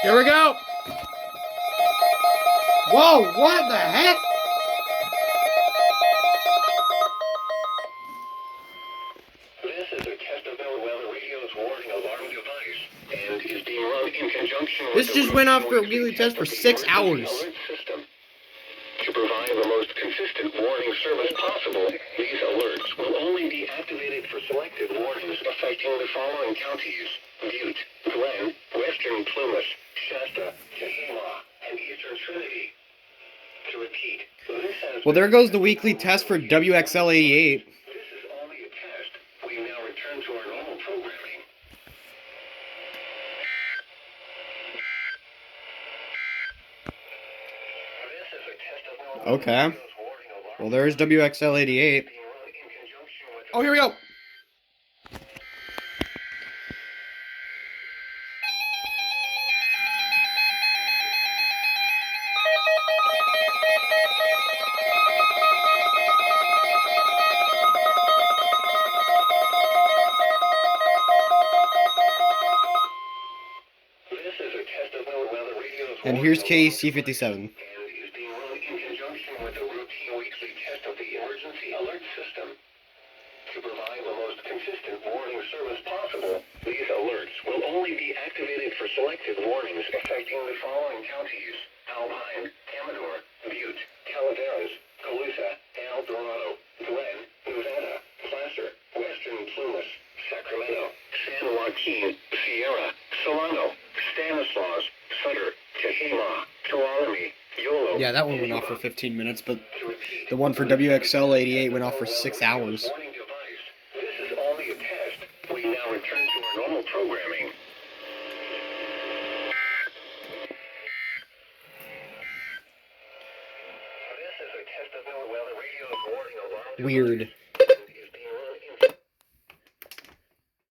Here we go. Whoa, what the heck? This is a test of the weather radio's warning alarm device and is being run in conjunction with This just went off for a weekly test for 6 hours. alert system. To provide the most consistent warning service possible, these alerts will only be activated for selected warnings affecting the following counties: Butte, Glen, Western Plumas, Shasta, Tehama, and Eastern Trinity. To repeat, this has Well, there goes the weekly test for WXL88. This is only a test. We now return to our normal programming. This is a test of the Okay. radio's warning alarm Well, there's WXL88. being run in conjunction with Oh, here we go. This is a test of the weather radio's And warning here's alarm KC57. and is being run in conjunction with the routine weekly test of the emergency alert system. To provide the most consistent warning service possible, these alerts will only be activated for selected warnings affecting the following counties: Alpine, Amador, Butte, Calaveras, Colusa, El Dorado, Glen, Nevada, Placer, Western Plumas, Sacramento, San Joaquin, Sierra, Solano, Stanislaus, Sutter, Tehama, Tuolumne, Yolo. Yeah, that one went off for 15 minutes, but the one for WXL88 went off for 6 hours. Warning device. This is only a test. We now return to our normal programming. This is a test of the weather radio's warning alarm. Weird.